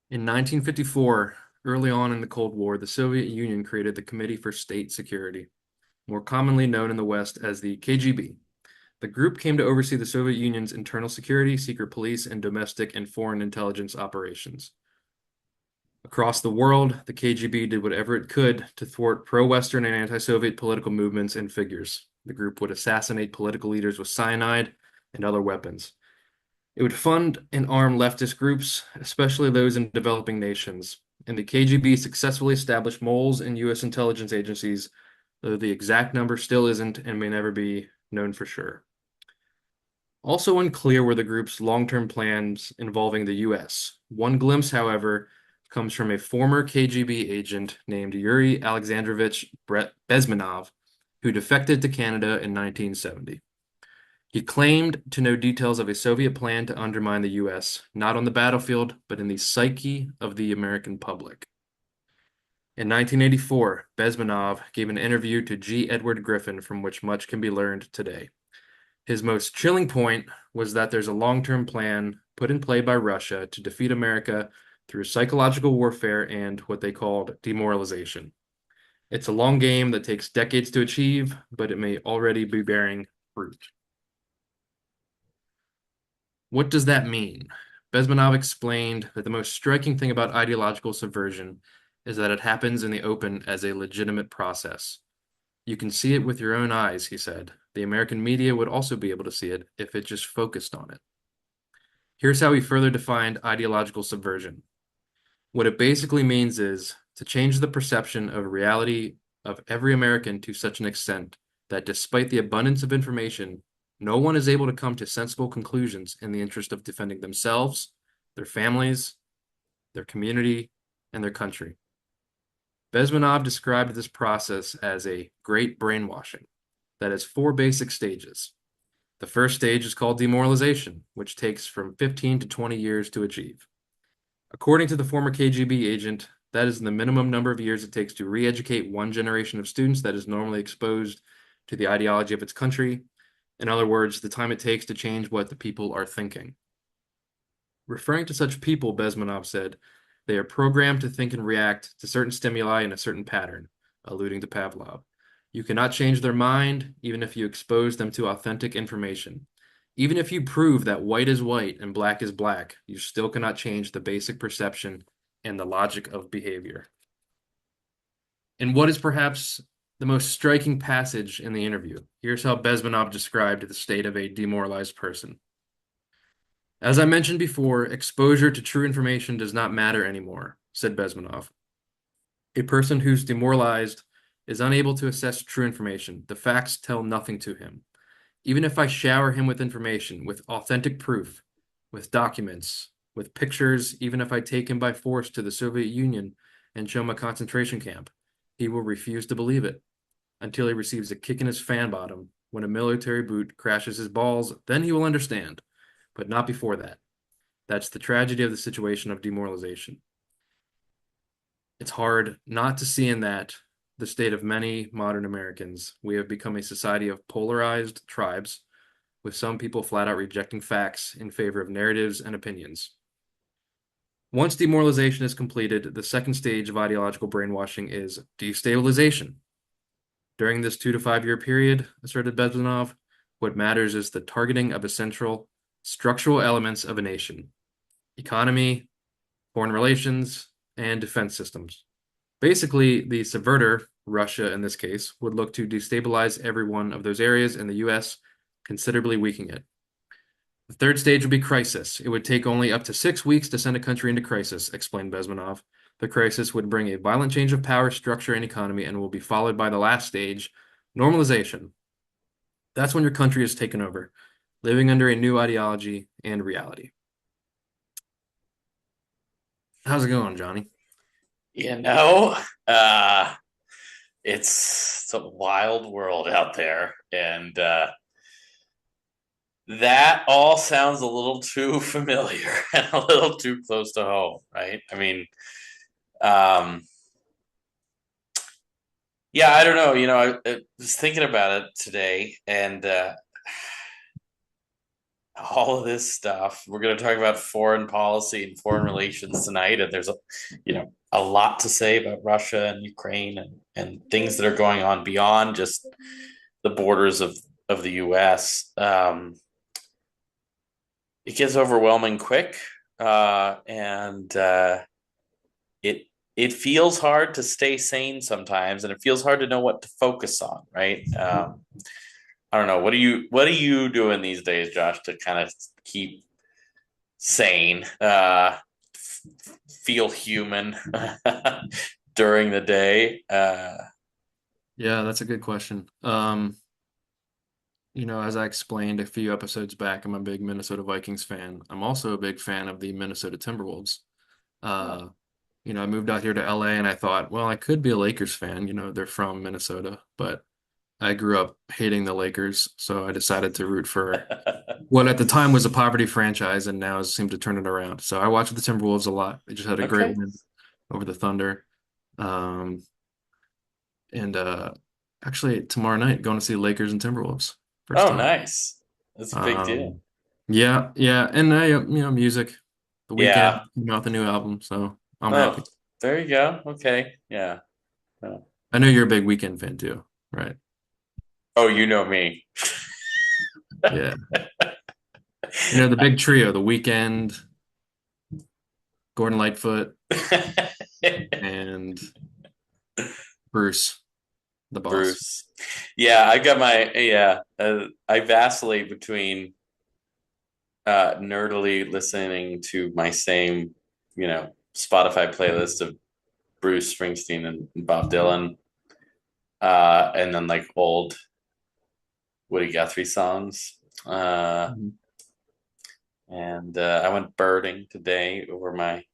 In 1954, early on in the Cold War, the Soviet Union created the Committee for State Security, more commonly known in the West as the KGB. The group came to oversee the Soviet Union's internal security, secret police, and domestic and foreign intelligence operations. Across the world, the KGB did whatever it could to thwart pro-Western and anti-Soviet political movements and figures. The group would assassinate political leaders with cyanide and other weapons. It would fund and arm leftist groups, especially those in developing nations. And the KGB successfully established moles in U.S. intelligence agencies, though the exact number still isn't and may never be known for sure. Also unclear were the group's long-term plans involving the U.S. One glimpse, however, comes from a former KGB agent named Yuri Alexandrovich Bezmenov, who defected to Canada in 1970. He claimed to know details of a Soviet plan to undermine the U.S., not on the battlefield, but in the psyche of the American public. In 1984, Bezmenov gave an interview to G. Edward Griffin from which much can be learned today. His most chilling point was that there's a long-term plan put in play by Russia to defeat America through psychological warfare and what they called demoralization. It's a long game that takes decades to achieve, but it may already be bearing fruit. What does that mean? Bezmenov explained that the most striking thing about ideological subversion is that it happens in the open as a legitimate process. You can see it with your own eyes, he said. The American media would also be able to see it if it just focused on it. Here's how he further defined ideological subversion. What it basically means is to change the perception of reality of every American to such an extent that despite the abundance of information, no one is able to come to sensible conclusions in the interest of defending themselves, their families, their community, and their country. Bezmenov described this process as a great brainwashing that has four basic stages. The first stage is called demoralization, which takes from 15 to 20 years to achieve. According to the former KGB agent, that is the minimum number of years it takes to re-educate one generation of students that is normally exposed to the ideology of its country. In other words, the time it takes to change what the people are thinking. Referring to such people, Bezmenov said, they are programmed to think and react to certain stimuli in a certain pattern, alluding to Pavlov. You cannot change their mind, even if you expose them to authentic information. Even if you prove that white is white and black is black, you still cannot change the basic perception and the logic of behavior. In what is perhaps the most striking passage in the interview, here's how Bezmenov described the state of a demoralized person. As I mentioned before, exposure to true information does not matter anymore, said Bezmenov. A person who's demoralized is unable to assess true information. The facts tell nothing to him. Even if I shower him with information, with authentic proof, with documents, with pictures, even if I take him by force to the Soviet Union and show him a concentration camp, he will refuse to believe it until he receives a kick in his fan bottom. When a military boot crashes his balls, then he will understand, but not before that. That's the tragedy of the situation of demoralization. It's hard not to see in that the state of many modern Americans. We have become a society of polarized tribes, with some people flat out rejecting facts in favor of narratives and opinions. Once demoralization is completed, the second stage of ideological brainwashing is destabilization. During this 2 to 5 year period, asserted Bezmenov, what matters is the targeting of essential structural elements of a nation: economy, foreign relations, and defense systems. Basically, the subverter, Russia in this case, would look to destabilize every one of those areas in the US, considerably weakening it. The third stage would be crisis. It would take only up to 6 weeks to send a country into crisis, explained Bezmenov. The crisis would bring a violent change of power, structure, and economy and will be followed by the last stage, normalization. That's when your country is taken over, living under a new ideology and reality. How's it going, Johnny? You know, uh, it's a wild world out there, and that all sounds a little too familiar and a little too close to home, right? I mean, um, yeah, I don't know. I was thinking about it today, and all of this stuff. We're going to talk about foreign policy and foreign relations tonight, and there's a lot to say about Russia and Ukraine and things that are going on beyond just the borders of the U.S. It gets overwhelming quick, and it it feels hard to stay sane sometimes, and it feels hard to know what to focus on. Right? I don't know. What are you doing these days, Josh, to kind of keep sane, feel human during the day? Yeah, that's a good question. As I explained a few episodes back, I'm a big Minnesota Vikings fan. I'm also a big fan of the Minnesota Timberwolves. Oh. Uh, I moved out here to LA and I thought, well, I could be a Lakers fan. They're from Minnesota, but I grew up hating the Lakers, so I decided to root for what at the time was a poverty franchise and now has seemed to turn it around. So I watched the Timberwolves a lot. They just had a great Okay. win over the Thunder. Um, and Actually tomorrow night going to see Lakers and Timberwolves. First Oh, time. nice. That's a big deal. Um, yeah, yeah, and music. The Yeah. weekend, out the new album, so I'm Oh, happy. there you go. Okay. Yeah. Oh, I know you're a big Weekend fan too, right? oh, you know me. Yeah. The big trio, The Weekend, Gordon Lightfoot, and Bruce, the boss. Bruce. Yeah, I got my yeah. I vacillate between nerdily listening to my same, Spotify playlist of Bruce Springsteen and Bob Dylan, and then like old Woody Guthrie songs. Mhm. And I went birding today over my.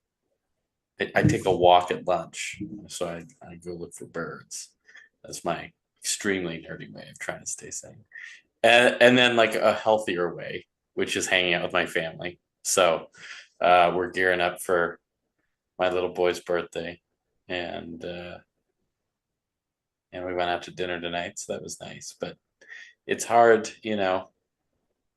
I take a walk at lunch, so I go look for birds. That's my extremely nerdy way of trying to stay sane. And then like a healthier way, which is hanging out with my family. So we're gearing up for my little boy's birthday, and and we went out to dinner tonight, so that was nice. But it's hard,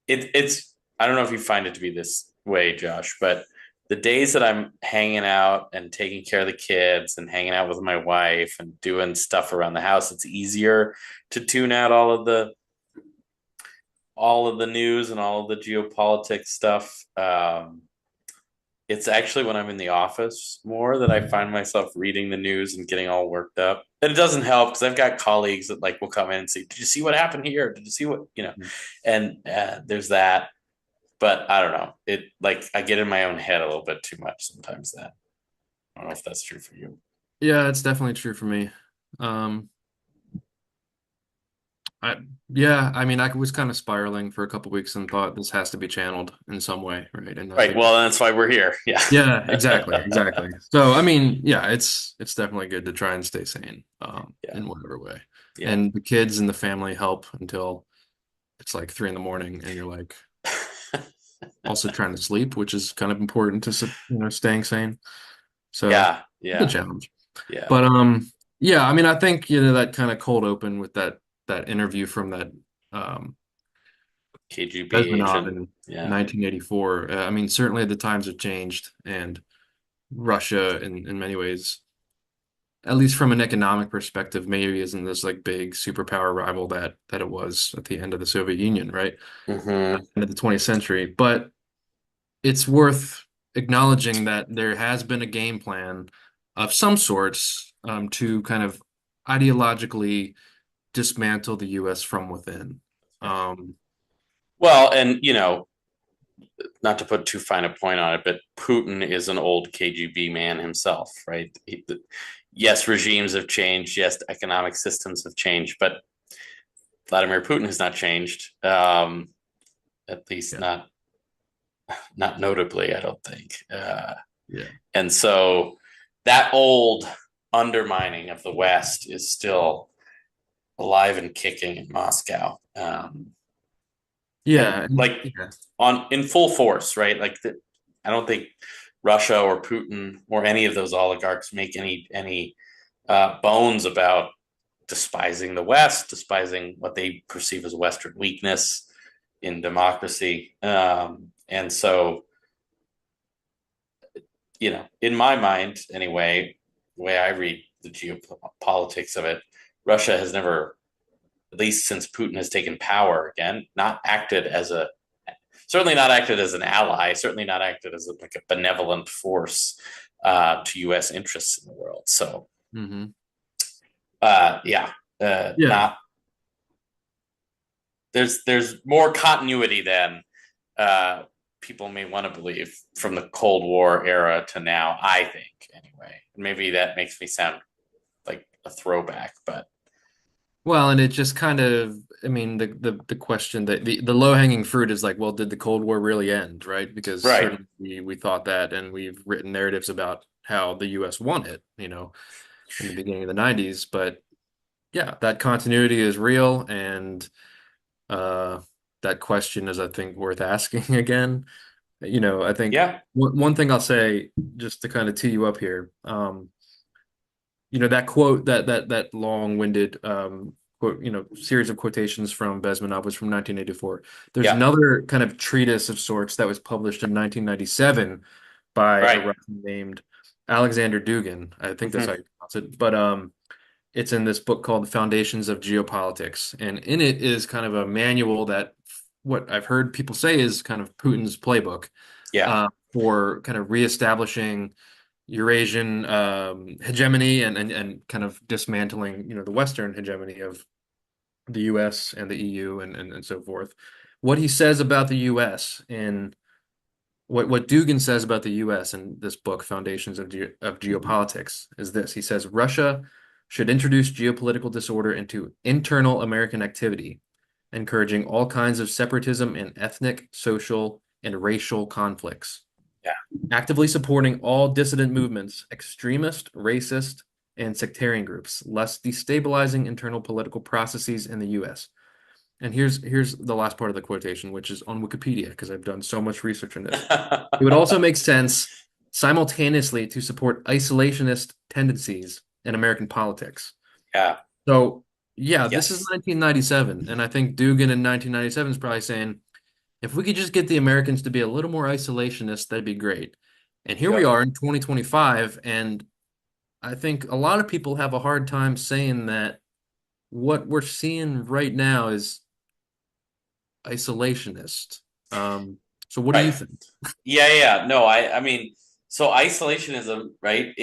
it's I don't know if you find it to be this way, Josh, but the days that I'm hanging out and taking care of the kids and hanging out with my wife and doing stuff around the house, it's easier to tune out all of the news and all of the geopolitics stuff. It's actually when I'm in the office more that I find myself reading the news and getting all worked up. And it doesn't help because I've got colleagues that like will come in and say, "Did you see what happened here? Did you see what?" And there's that. But I don't know. It like I get in my own head a little bit too much sometimes. That I don't know if that's true for you. Yeah, it's definitely true for me. Um, I yeah, I mean, I was kind of spiraling for a couple weeks and thought this has to be channeled in some way, right? And I Right. think, Well, that's why we're here. Yeah. yeah, exactly, exactly. So, I mean, yeah, it's definitely good to try and stay sane, Yeah. in whatever way. Yeah. And the kids and the family help until it's like 3 in the morning, and you're like also trying to sleep, which is kind of important to staying sane. So, Yeah. it's a Yeah. challenge. Yeah. But yeah, I mean, I think that kind of cold open with that interview from that um KGB Bezmenov agent. in Yeah. 1984. I mean, certainly the times have changed, and Russia, in many ways, at least from an economic perspective, maybe isn't this like big superpower rival that it was at the end of the Soviet Union, right? Hmm. End of the 20th century. But it's worth acknowledging that there has been a game plan of some sorts to kind of ideologically dismantle the U.S. from within. Um, Well, and not to put too fine a point on it, but Putin is an old KGB man himself, right? Yes, regimes have changed. Yes, economic systems have changed, but Vladimir Putin has not changed. At least yeah, not notably, I don't think. yeah, And so that old undermining of the West is still alive and kicking in Moscow. And yeah, and, like yeah, on in full force, right? Like I don't think Russia or Putin or any of those oligarchs make any bones about despising the West, despising what they perceive as Western weakness. in democracy. And so, in my mind, anyway, the way I read the geopolitics of it, Russia has never, at least since Putin has taken power again, not acted as a certainly not acted as an ally, certainly not acted as like a benevolent force to U.S. interests in the world. So, Hmm. yeah, Yeah. not there's more continuity than uh, people may want to believe from the Cold War era to now. I think anyway. Maybe that makes me sound like a throwback, but Well, and it just kind of, I mean, the question that the low hanging fruit is like, well, did the Cold War really end, right? Because right, certainly we thought that, and we've written narratives about how the U.S. won it, in the beginning of the 90s. But yeah, that continuity is real, and uh, that question is, I think, worth asking again. I think yeah, one thing I'll say just to kind of tee you up here. That quote, that long-winded quote, series of quotations from Bezmenov was from 1984. There's yeah, another kind of treatise of sorts that was published in 1997 by a right. Russian named Alexander Dugin. I think that's how Mm-hmm. you pronounce it. But it's in this book called Foundations of Geopolitics, and in it is kind of a manual that what I've heard people say is kind of Putin's playbook Yeah, for kind of reestablishing Eurasian hegemony and kind of dismantling, the Western hegemony of the U.S. and the EU and so forth. What he says about the U.S. and what Dugin says about the U.S. in this book, Foundations of Geopolitics, is this. He says Russia should introduce geopolitical disorder into internal American activity, encouraging all kinds of separatism and ethnic, social, and racial conflicts, yeah, actively supporting all dissident movements, extremist, racist, and sectarian groups, less destabilizing internal political processes in the US. And here's the last part of the quotation, which is on Wikipedia, because I've done so much research on this. It would also make sense simultaneously to support isolationist tendencies in American politics. yeah, So, yeah, this is yes, 1997, and I think Dugan in 1997 is probably saying, if we could just get the Americans to be a little more isolationist, that'd be great. And here we yep. are in 2025, and I think a lot of people have a hard time saying that what we're seeing right now is isolationist. Um, so what do Right. you think? Yeah, yeah, yeah. No, I mean, so isolationism, right?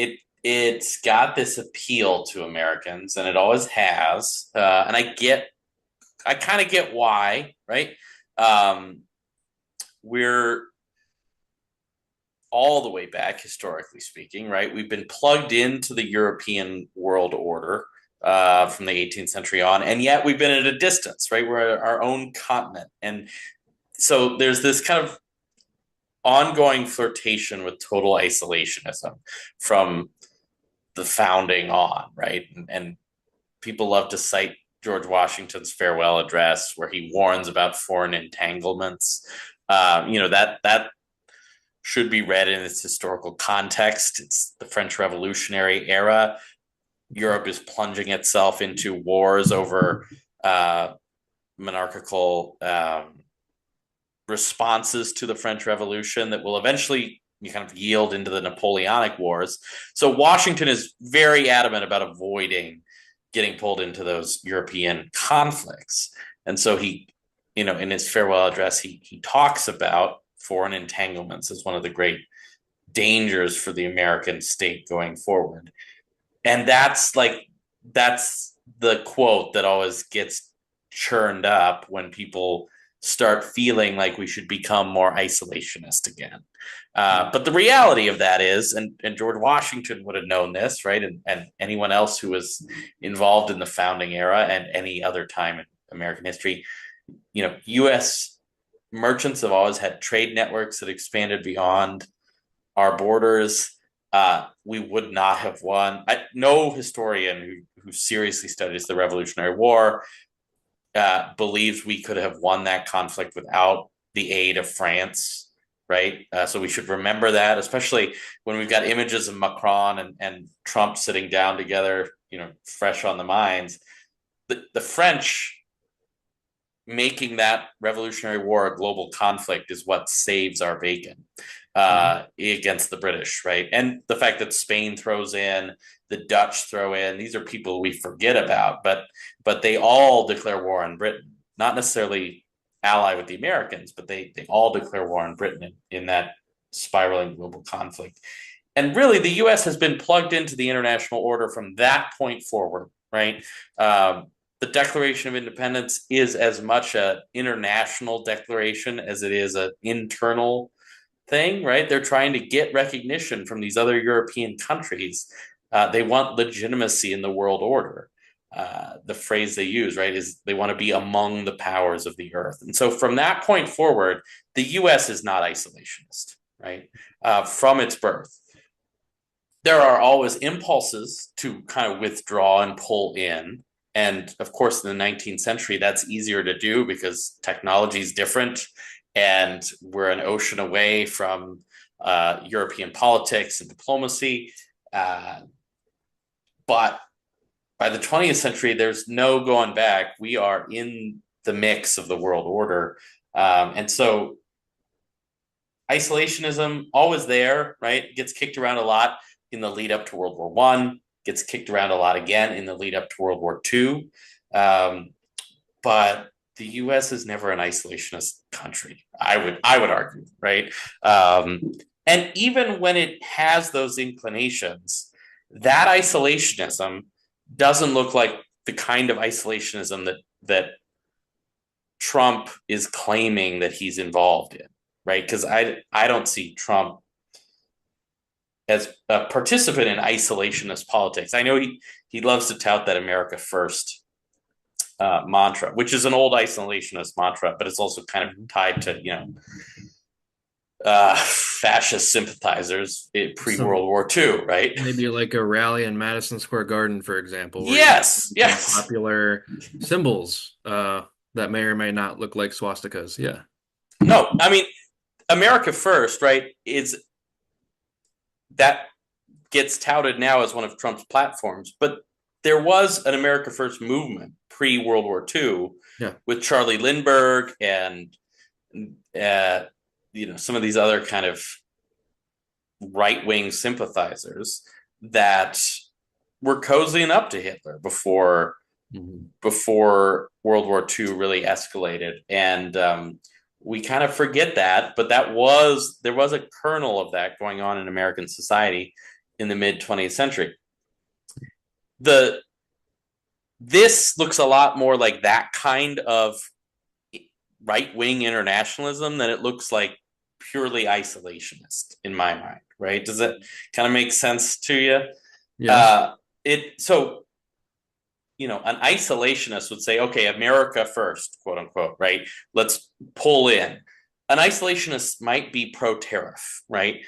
It's got this appeal to Americans, and it always has. And I kind of get why, right? Um, we're all the way back, historically speaking, right? We've been plugged into the European world order from the 18th century on, and yet we've been at a distance, right? We're our own continent, and so there's this kind of ongoing flirtation with total isolationism from the founding on, right? And people love to cite George Washington's farewell address, where he warns about foreign entanglements. That should be read in its historical context. It's the French Revolutionary era. Europe is plunging itself into wars over uh, monarchical responses to the French Revolution that will eventually kind of yield into the Napoleonic Wars. So Washington is very adamant about avoiding getting pulled into those European conflicts. And so he, in his farewell address, he talks about foreign entanglements as one of the great dangers for the American state going forward. And that's the quote that always gets churned up when people start feeling like we should become more isolationist again. But the reality of that is, and George Washington would have known this, right? And anyone else who was involved in the founding era and any other time in American history, U.S. merchants have always had trade networks that expanded beyond our borders. We would not have won. No historian who seriously studies the Revolutionary War believes we could have won that conflict without the aid of France, right? So we should remember that, especially when we've got images of Macron and Trump sitting down together, fresh on the minds. The French making that Revolutionary War a global conflict is what saves our bacon Mhm. against the British, right? And the fact that Spain throws in, the Dutch throw in, these are people we forget about, but they all declare war on Britain, not necessarily ally with the Americans, but they all declare war on Britain in that spiraling global conflict. And really, the U.S. has been plugged into the international order from that point forward, right? The Declaration of Independence is as much an international declaration as it is an internal thing, right? They're trying to get recognition from these other European countries. They want legitimacy in the world order. The phrase they use, right, is they want to be among the powers of the earth. And so from that point forward, the US is not isolationist, right? From its birth. There are always impulses to kind of withdraw and pull in. And of course, in the 19th century, that's easier to do because technology is different and we're an ocean away from European politics and diplomacy. Uh, but by the 20th century, there's no going back. We are in the mix of the world order. And so isolationism always there, right? Gets kicked around a lot in the lead up to World War One, gets kicked around a lot again in the lead up to World War Two. Um, but the U.S. is never an isolationist country. I would argue, right? And even when it has those inclinations, that isolationism doesn't look like the kind of isolationism that Trump is claiming that he's involved in, right? Because I don't see Trump as a participant in isolationist politics. I know he loves to tout that America first mantra, which is an old isolationist mantra, but it's also kind of tied to fascist sympathizers pre So World War II, right? maybe like a rally in Madison Square Garden, for example, where you Yes, some yes. popular symbols that may or may not look like swastikas. Yeah. No, I mean America first, right? Is that gets touted now as one of Trump's platforms, but there was an America First movement pre World War II Yeah. with Charlie Lindbergh and uh, some of these other kind of right wing sympathizers that were cozying up to Hitler Mhm. before World War II really escalated, and we kind of forget that, but there was a kernel of that going on in American society in the mid 20th century. The This looks a lot more like that kind of right wing internationalism than it looks like purely isolationist in my mind, right? Does it kind of make sense to you? Yes. Uh, it so an isolationist would say, okay, America first, quote unquote, right? Let's pull in. An isolationist might be pro tariff, right?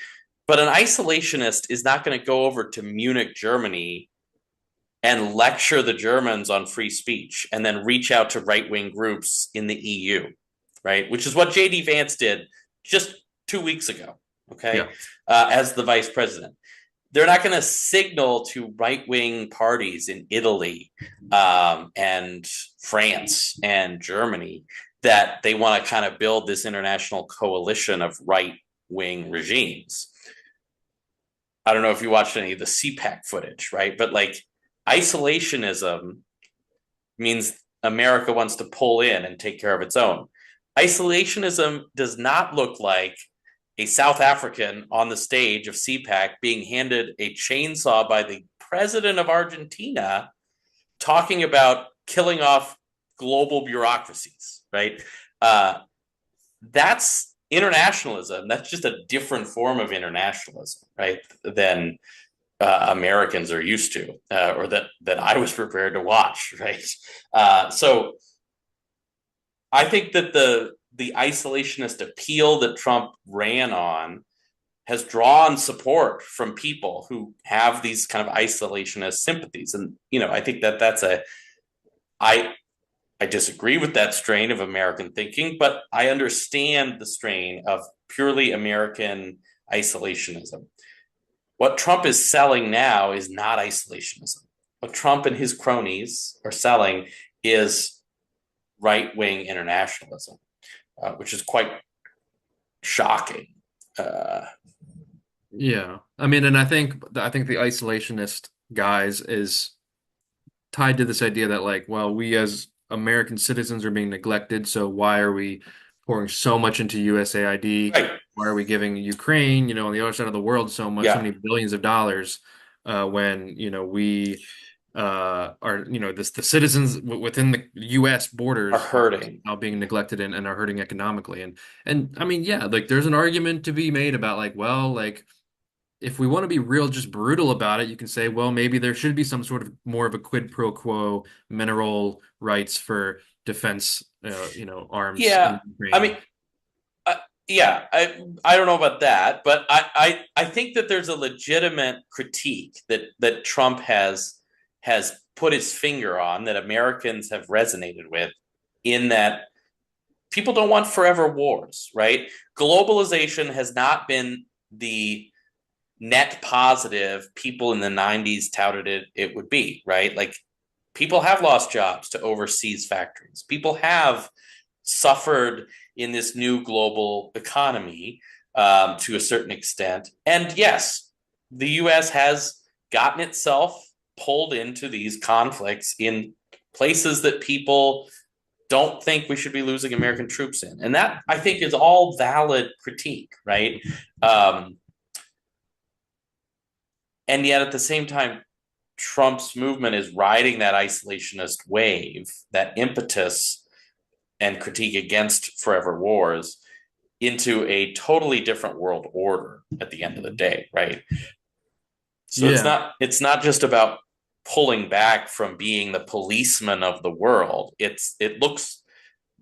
But an isolationist is not going to go over to Munich, Germany and lecture the Germans on free speech and then reach out to right wing groups in the EU, right? Which is what J.D. Vance did just 2 weeks ago, okay, Yeah. as the vice president. They're not going to signal to right wing parties in Italy and France and Germany that they want to kind of build this international coalition of right wing regimes. I don't know if you watched any of the CPAC footage, right? But like isolationism means America wants to pull in and take care of its own. Isolationism does not look like a South African on the stage of CPAC being handed a chainsaw by the president of Argentina talking about killing off global bureaucracies, right? Uh, that's internationalism. That's just a different form of internationalism, right? Than Americans are used to, or that I was prepared to watch, right? So I think that the isolationist appeal that Trump ran on has drawn support from people who have these kind of isolationist sympathies, and I think that that's a I I disagree with that strain of American thinking, but I understand the strain of purely American isolationism. What Trump is selling now is not isolationism. What Trump and his cronies are selling is right wing internationalism, which is quite shocking. Uh, Yeah. I mean, and I think the isolationist guys is tied to this idea that like, well, we as American citizens are being neglected, so why are we pouring so much into USAID? right. Why are we giving Ukraine, on the other side of the world so much, so Yeah. many billions of dollars, when, we are, the citizens within the US Are borders are hurting. now being neglected and are hurting economically. And I mean, yeah, like there's an argument to be made about like, well, like if we want to be real, just brutal about it, you can say, well, maybe there should be some sort of more of a quid pro quo mineral rights for defense, arms Yeah. in I mean, Ukraine. uh, yeah, I don't know about that, but I think that there's a legitimate critique that Trump has put his finger on that Americans have resonated with, in that people don't want forever wars, right? Globalization has not been the net positive people in the 90s touted it would be, right? Like people have lost jobs to overseas factories. People have suffered in this new global economy, to a certain extent. And yes, the US has gotten itself pulled into these conflicts in places that people don't think we should be losing American troops in. And that, I think, is all valid critique, right? Um, and yet at the same time, Trump's movement is riding that isolationist wave, that impetus and critique against forever wars, into a totally different world order at the end of the day, right? So it's Yeah. not just about pulling back from being the policeman of the world. It looks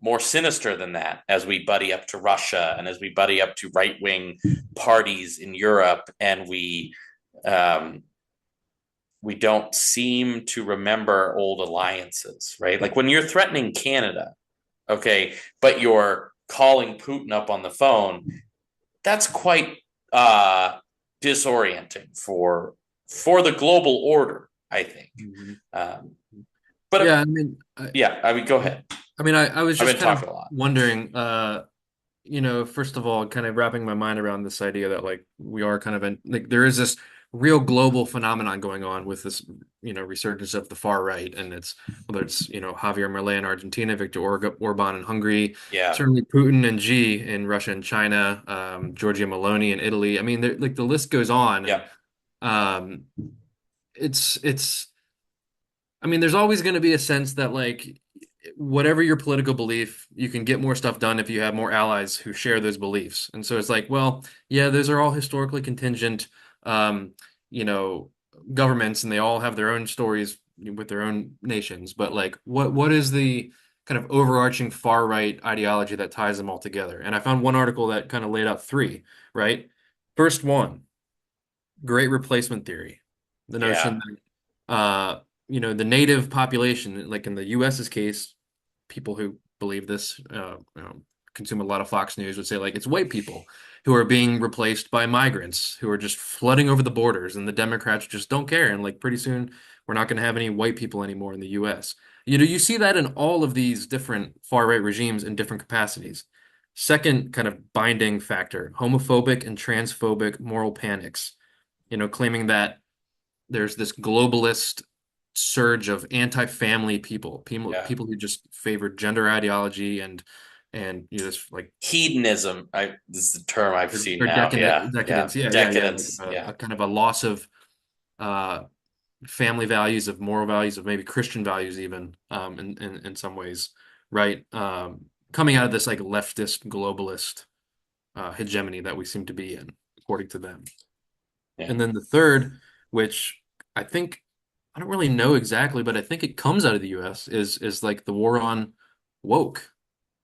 more sinister than that as we buddy up to Russia and as we buddy up to right wing parties in Europe, and um, we don't seem to remember old alliances, right? Like when you're threatening Canada, okay, but you're calling Putin up on the phone, that's quite uh, disorienting for the global order, I think. Mhm. Um, Yeah, but I mean, I, yeah, I mean, go ahead. I mean, I was I've just been kind of talking a lot. wondering, first of all, kind of wrapping my mind around this idea that like we are kind of in like there is this real global phenomenon going on with this, resurgence of the far right, and it's whether it's Javier Milei in Argentina, Viktor Orban in Hungary, Yeah, certainly Putin and Xi in Russia and China, Giorgia Meloni in Italy. I mean, like the list goes on, and yeah, um, it's I mean, there's always going to be a sense that like whatever your political belief, you can get more stuff done if you have more allies who share those beliefs. And so it's like, well, yeah, those are all historically contingent, um, you know, governments, and they all have their own stories with their own nations. But like, what is the kind of overarching far right ideology that ties them all together? And I found one article that kind of laid out three, right? First one, great replacement theory. The yeah, notion that the native population, like in the US's case, people who believe this, consume a lot of Fox News, would say like it's white people who are being replaced by migrants who are just flooding over the borders, and the Democrats just don't care. And like pretty soon, we're not going to have any white people anymore in the US. You see that in all of these different far right regimes in different capacities. Second kind of binding factor, homophobic and transphobic moral panics, claiming that there's this globalist surge of anti-family yeah. people who just favor gender ideology and this like Hedonism. This is the term I've seen or now. Yeah, yeah. decadence. Yeah. Like Decadence. Yeah, a kind of a loss of uh, family values, of moral values, of maybe Christian values, even in some ways, right? Coming out of this like leftist globalist hegemony that we seem to be in, according to them. yeah, And then the third, which I think I don't really know exactly, but I think it comes out of the US is like the war on woke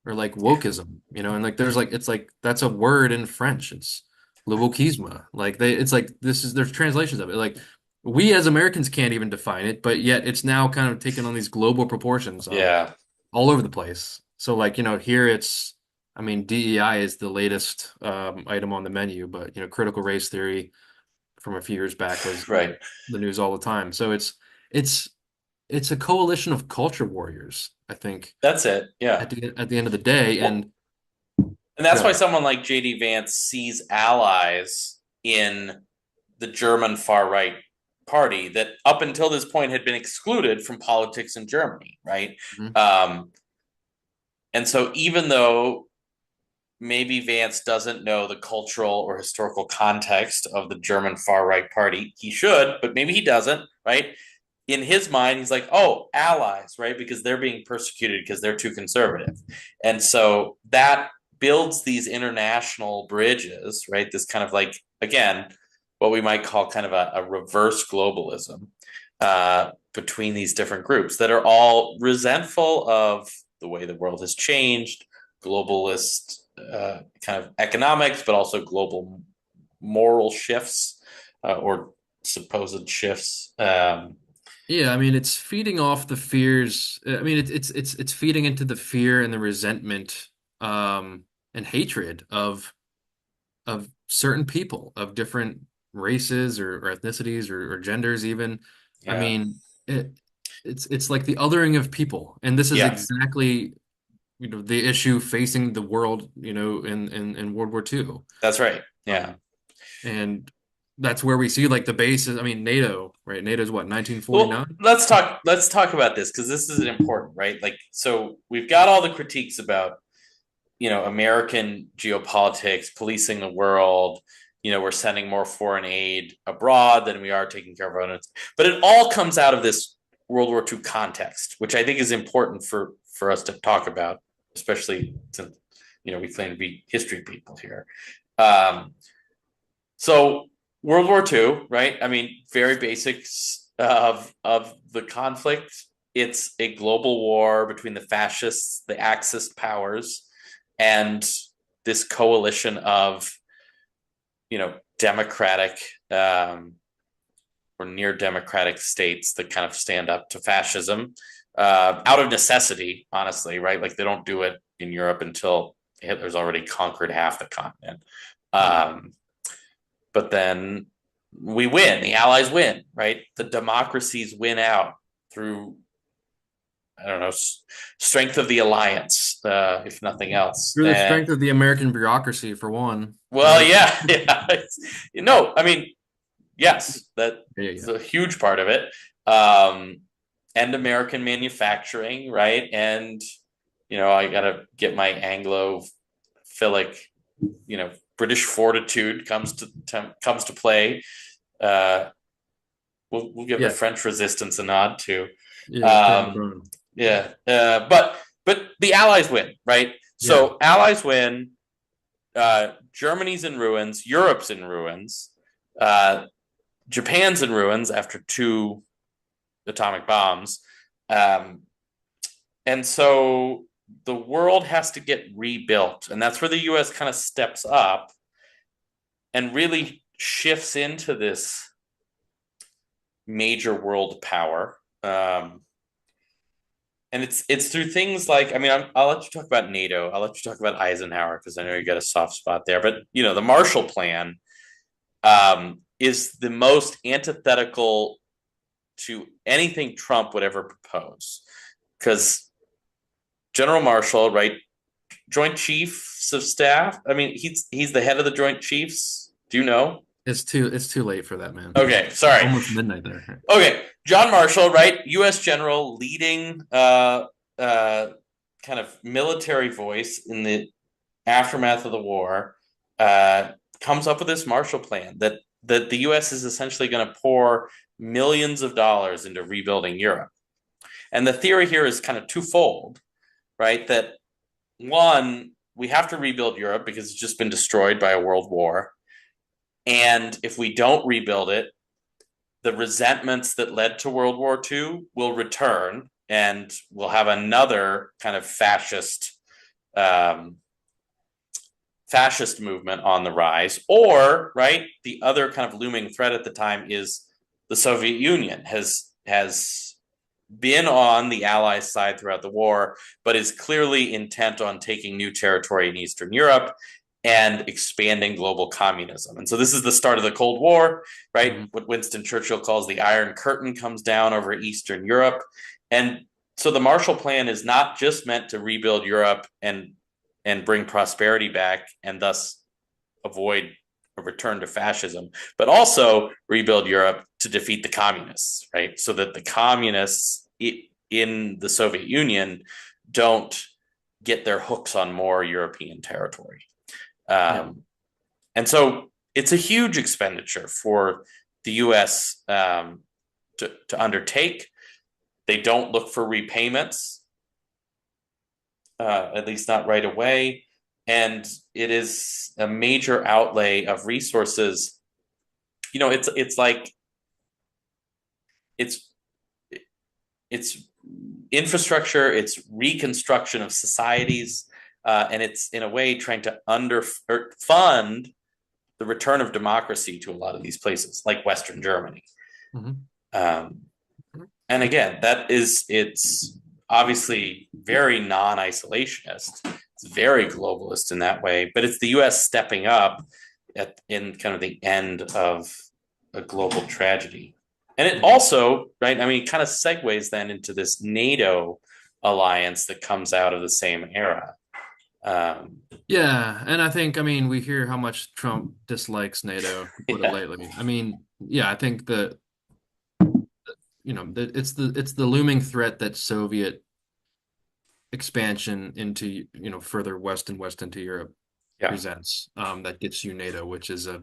or like yeah, wokeism, and like there's like it's like that's a word in French. It's le wokisme. Like it's like there's translations of it. Like we as Americans can't even define it, but yet it's now kind of taken on these global proportions yeah. all over the place. So like, here it's I mean DEI is the latest item on the menu, but critical race theory from a few years back was Right. the news all the time. So it's it's a coalition of culture warriors, I think, That's it. Yeah. at the end of the day. Well, And and that's go why ahead. someone like JD Vance sees allies in the German far right party that up until this point had been excluded from politics in Germany, right? Mhm. Um, and so even though maybe Vance doesn't know the cultural or historical context of the German far right party, he should, but maybe he doesn't, right? In his mind, he's like, oh, allies, right? Because they're being persecuted because they're too conservative. And so that builds these international bridges, right? This kind of like, again, what we might call kind of a reverse globalism between these different groups that are all resentful of the way the world has changed, globalist kind of economics, but also global moral shifts or supposed shifts. Yeah, I mean, it's feeding off the fears. I mean, it's feeding into the fear and the resentment, and hatred of certain people of different races or ethnicities or genders even. I Yeah. mean, it's like the othering of people, and this is Yeah. exactly, the issue facing the world, in World War II. That's right. Yeah. Um, and that's where we see like the basis. I mean, NATO, right? NATO's what, Well, 1949? let's talk about this because this is important, right? Like, so we've got all the critiques about American geopolitics, policing the world. We're sending more foreign aid abroad than we are taking care of our own. But it all comes out of this World War II context, which I think is important for us to talk about, especially since we claim to be history people here. Um, so World War II, right? I mean, very basics of the conflict. It's a global war between the fascists, the Axis powers, and this coalition of democratic or near democratic states that kind of stand up to fascism out of necessity, honestly, right? Like they don't do it in Europe until Hitler's already conquered half the continent. Yeah. Um, but then we win. The Allies win, right? The democracies win out through, I don't know, strength of the alliance, if nothing else. Through the And strength of the American bureaucracy, for one, well, right? yeah, yeah. I mean, yes, that Yeah, is yeah. a huge part of it. Um, and American manufacturing, right? And I gotta get my Anglophilic, British fortitude comes to play. Uh, we'll give the Yeah, French resistance a nod too. yeah, Craig Um, LeBron. yeah, but the Allies win, right? Yeah. So Allies win. Germany's in ruins. Europe's in ruins. Uh, Japan's in ruins after two atomic bombs. Um, and so the world has to get rebuilt. And that's where the US kind of steps up and really shifts into this major world power. And it's through things like, I mean, I'll let you talk about NATO. I'll let you talk about Eisenhower because I know you got a soft spot there. But the Marshall Plan is the most antithetical to anything Trump would ever propose. Because General Marshall, right, Joint Chiefs of Staff. I mean, he's the head of the Joint Chiefs. Do you know? It's too late for that, man. Okay, It's sorry. almost midnight there. Okay, John Marshall, right, U.S. General, leading kind of military voice in the aftermath of the war, comes up with this Marshall Plan that the U.S. is essentially going to pour millions of dollars into rebuilding Europe. And the theory here is kind of twofold, right? That one, we have to rebuild Europe because it's just been destroyed by a world war. And if we don't rebuild it, the resentments that led to World War II will return and we'll have another kind of um, fascist movement on the rise. Or, right, the other kind of looming threat at the time is the Soviet Union has been on the Allies' side throughout the war, but is clearly intent on taking new territory in Eastern Europe. and expanding global communism. And so this is the start of the Cold War, right? Mhm. What Winston Churchill calls the Iron Curtain comes down over Eastern Europe. And so the Marshall Plan is not just meant to rebuild Europe and bring prosperity back and thus avoid a return to fascism, but also rebuild Europe to defeat the communists, right? So that the communists in the Soviet Union don't get their hooks on more European territory. Yeah. Um, and so it's a huge expenditure for the US to undertake. They don't look for repayments, at least not right away. And it is a major outlay of resources. It's like it's it's infrastructure, it's reconstruction of societies, and it's in a way trying to fund the return of democracy to a lot of these places, like Western Germany. Mhm. Um, and again, it's obviously very non-isolationist. It's very globalist in that way, but it's the U.S. stepping up in kind of the end of a global tragedy. And it Mhm. also, right, I mean, kind of segues then into this NATO alliance that comes out of the same era. Um, Yeah, and I think, I mean, we hear how much Trump dislikes NATO, to put it yeah, lightly. I mean, yeah, I think that, it's the looming threat that Soviet expansion into, further west and west into Europe yeah, presents, that gets you NATO, which is a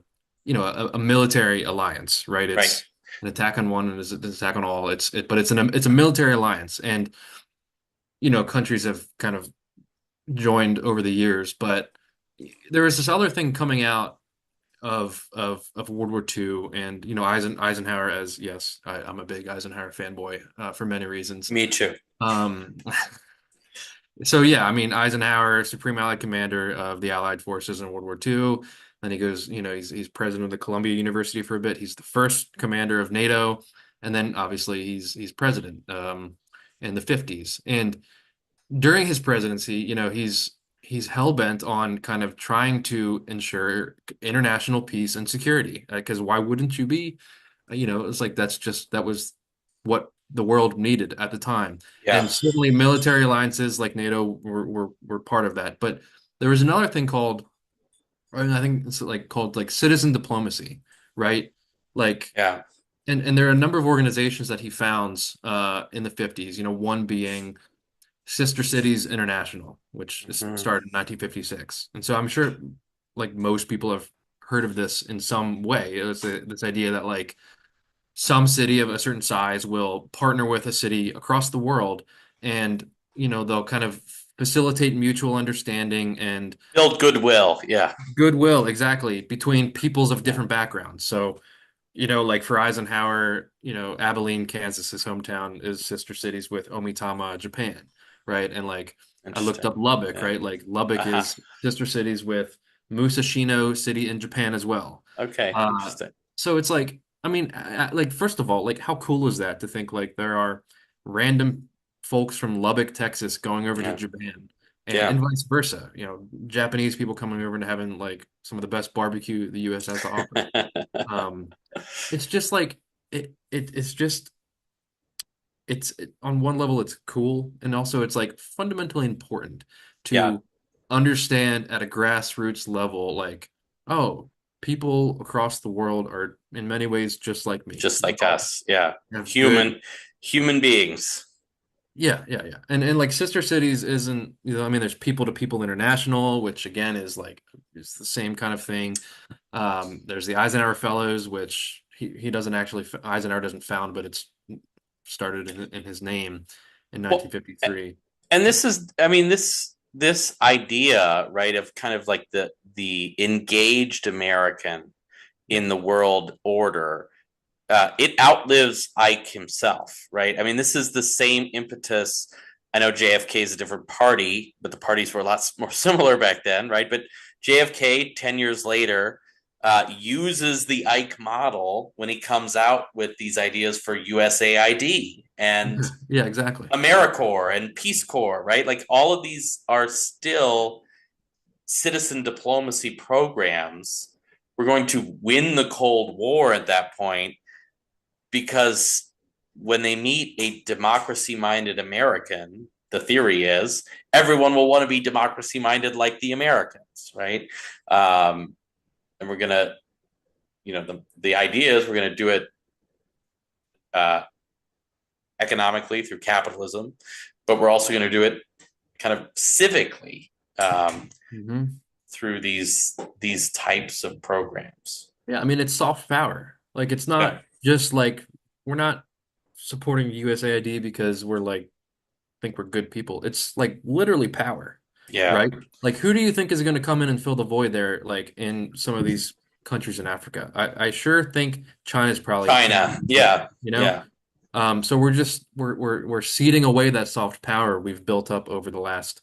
military alliance, right? right. It's an attack on one and it's an attack on all. But it's a military alliance, and countries have kind of joined over the years. But there was this other thing coming out of World War II, and Eisenhower, as yes, I'm a big Eisenhower fanboy, for many reasons. Me too. Um, So yeah, I mean Eisenhower, Supreme Allied Commander of the Allied forces in World War II. Then he goes, he's president of the Columbia University for a bit. He's the first commander of NATO, and then obviously he's president, in the 50s. And during his presidency, he's hell bent on kind of trying to ensure international peace and security. Because why wouldn't you be? It's like that was what the world needed at the time. Yeah, And certainly military alliances like NATO were part of that. But there was another thing called, or I think it's like called like citizen diplomacy, right? Like, yeah. and there are a number of organizations that he founds in the 50s, one being Sister Cities International, which Mhm. started in 1956. And so I'm sure like most people have heard of this in some way. It's this idea that like some city of a certain size will partner with a city across the world, and they'll kind of facilitate mutual understanding and Build goodwill. Yeah, goodwill, exactly, between peoples of yeah. different backgrounds. So like for Eisenhower, Abilene, Kansas, his hometown, is sister cities with Omitama, Japan, right? And like I looked Interesting. up Lubbock, Yeah. right? Like Lubbock Uh-huh. is sister cities with Musashino City in Japan as well. Okay, Uh, interesting. so it's like, I mean, like first of all, like how cool is that to think like there are random folks from Lubbock, Texas going over to Yeah, Japan, and yeah. vice versa. Japanese people coming over and having like some of the best barbecue the U.S. has to offer. Um, it's just like it's just on one level it's cool, and also it's like fundamentally important Yeah, to understand at a grassroots level, like, oh, people across the world are in many ways just like me. just We like all us. Yeah, have good. human beings. Yeah, yeah, yeah. And like Sister Cities isn't, I mean, there's People to People International, which again is the same kind of thing. There's the Eisenhower Fellows, which he doesn't actually, Eisenhower doesn't found, but it's started in his name in Well, 1953. and this is, I mean, this idea, right, of kind of like the engaged American Yeah. in the world order. It outlives Ike himself, right? I mean, this is the same impetus. I know JFK is a different party, but the parties were a lot more similar back then, right? But JFK, 10 years later, uses the Ike model when he comes out with these ideas for USAID and Yeah, exactly. AmeriCorps and Peace Corps, right? Like all of these are still citizen diplomacy programs were going to win the Cold War at that point, because when they meet a democracy minded American, the theory is everyone will want to be democracy minded like the Americans, right? And we're going to, the idea is we're going to do it uh, economically through capitalism, but we're also going to do it kind of civically Hmm. through these types of programs. Yeah, I mean it's soft power. Like it's Yeah, not just like we're not supporting USAID because we're like think we're good people. It's like literally power, yeah. right? Like who do you think is going to come in and fill the void there, like in some of these countries in Africa? I sure think China's probably taking China, it, yeah, you know? yeah, So we're just we're ceding away that soft power we've built up over the last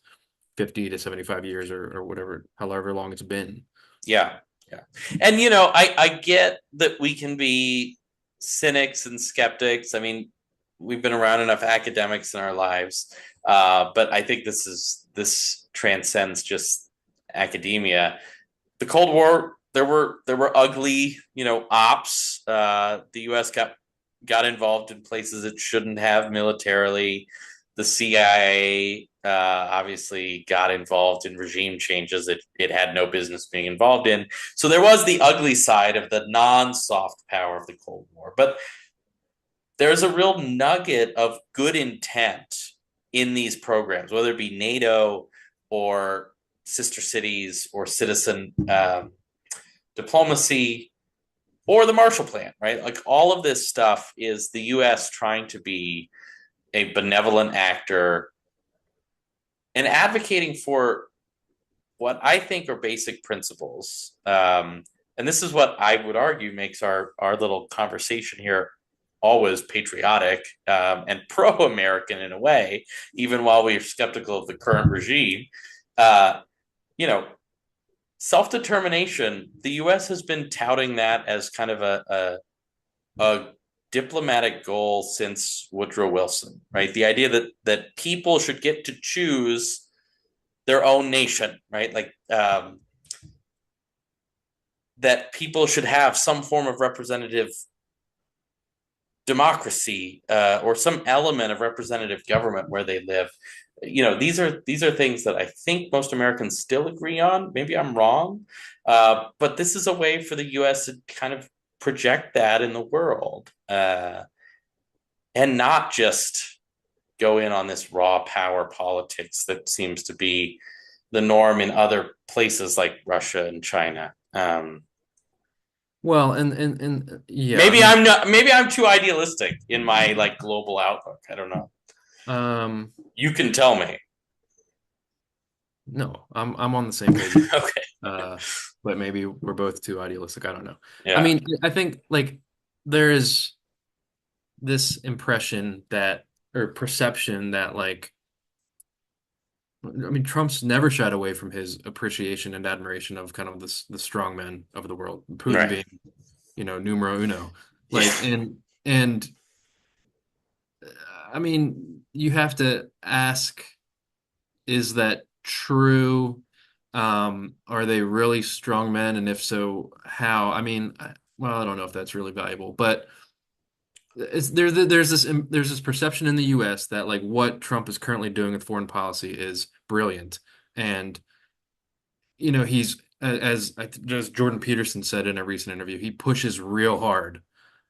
50 to 75 years or whatever, however long it's been. yeah, yeah. And I get that we can be cynics and skeptics. I mean, we've been around enough academics in our lives, but I think this transcends just academia. The Cold War, there were ugly, ops. The U.S. got involved in places it shouldn't have militarily. The CIA obviously got involved in regime changes it had no business being involved in. So there was the ugly side of the non-soft power of the Cold War, but there's a real nugget of good intent in these programs, whether it be NATO or sister cities or citizen diplomacy or the Marshall Plan, right? Like all of this stuff is the US trying to be a benevolent actor and advocating for what I think are basic principles. And this is what I would argue makes our little conversation here always patriotic and pro-American in a way, even while we're skeptical of the current regime. Uh, you know, self-determination. The U.S. has been touting that as kind of a diplomatic goal since Woodrow Wilson, right? The idea that people should get to choose their own nation, right? Like that people should have some form of representative democracy or some element of representative government where they live. These are things that I think most Americans still agree on. Maybe I'm wrong, but this is a way for the U.S. to kind of project that in the world and not just go in on this raw power politics that seems to be the norm in other places like Russia and China. Well, and yeah, I Maybe mean, I'm not. Maybe I'm too idealistic in my like global outlook. I don't know. um, You can tell me. no, I'm on the same page as you. Okay. Uh, but maybe we're both too idealistic. I don't know. I Yeah. mean, I think like there is this impression that or perception that like I mean Trump's never shied away from his appreciation and admiration of kind of the strong men of the world, Putin Right. being, numero uno. Yeah. Like and I mean, you have to ask, is that true? Are they really strong men? And if so, how? I mean, well, I don't know if that's really valuable, but there's this perception in the U.S. that like what Trump is currently doing with foreign policy is brilliant, and he's as Jordan Peterson said in a recent interview, he pushes real hard,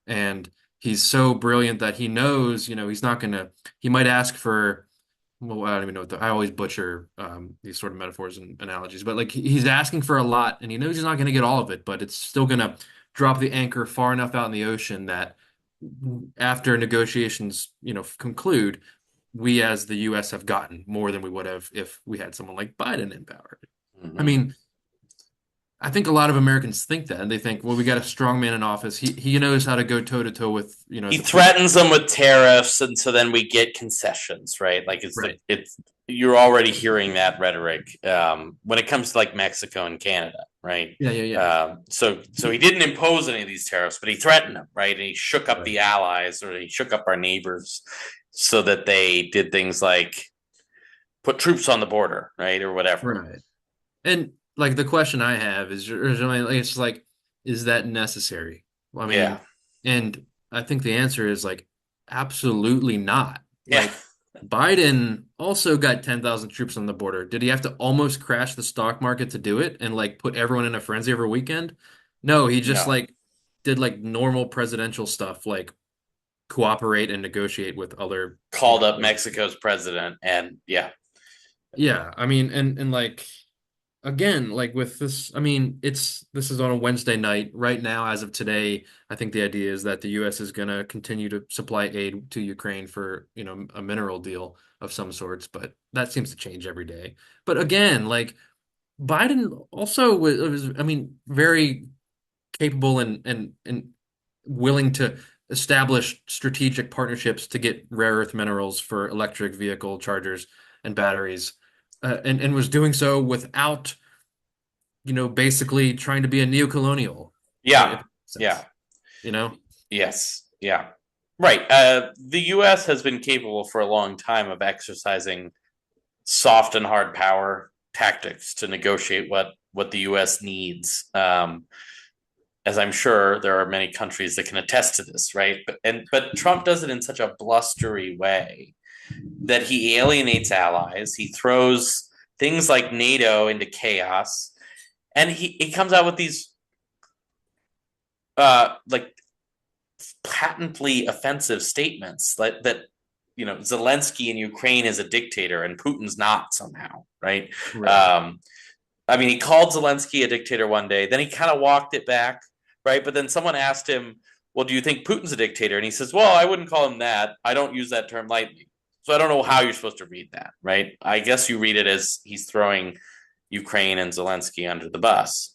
and he's so brilliant that he knows, he's not gonna. He might ask for. Well, I don't even know I always butcher these sort of metaphors and analogies, but like he's asking for a lot, and he knows he's not going to get all of it, but it's still going to drop the anchor far enough out in the ocean that after negotiations, conclude, we as the U.S. have gotten more than we would have if we had someone like Biden in power. I Mm-hmm. mean, I think a lot of Americans think that, and they think, well, we got a strong man in office. He knows how to go toe to toe with He the Putin. threatens them with tariffs, and so then we get concessions, right? Like Right. it's you're already hearing that rhetoric when it comes to like Mexico and Canada, right? Yeah, yeah, yeah. So he didn't impose any of these tariffs, but he threatened them, right? And he shook up Right. the allies, or he shook up our neighbors, so that they did things like put troops on the border, right, or whatever. Right. And like the question I have is originally like, it's just like, is that necessary? I Yeah. mean, and I think the answer is like absolutely not. Yeah. Like Biden also got 10,000 troops on the border. Did he have to almost crash the stock market to do it and like put everyone in a frenzy over a weekend? No, he just No. like did like normal presidential stuff, like cooperate and negotiate with other, Called up other- Mexico's president, and yeah. yeah, I mean, and like again, like with this, I mean, this is on a Wednesday night. Right now, as of today, I think the idea is that the US is going to continue to supply aid to Ukraine for, a mineral deal of some sorts, but that seems to change every day. But again, like Biden also I mean, very capable and willing to establish strategic partnerships to get rare earth minerals for electric vehicle chargers and batteries, and was doing so without basically trying to be a neo-colonial, if Yeah. it makes Yeah. sense, you know? Yes. Yeah. Right. The U.S. has been capable for a long time of exercising soft and hard power tactics to negotiate what the U.S. needs. As I'm sure there are many countries that can attest to this, right? But Trump does it in such a blustery way that he alienates allies. He throws things like NATO into chaos, and he comes out with these like patently offensive statements that Zelensky in Ukraine is a dictator and Putin's not somehow, right? Right. Um, I mean, he called Zelensky a dictator one day, then he kind of walked it back, right? But then someone asked him, "Well, do you think Putin's a dictator?" And he says, "Well, I wouldn't call him that. I don't use that term lightly." So I don't know how you're supposed to read that, right? I guess you read it as he's throwing Ukraine and Zelensky under the bus.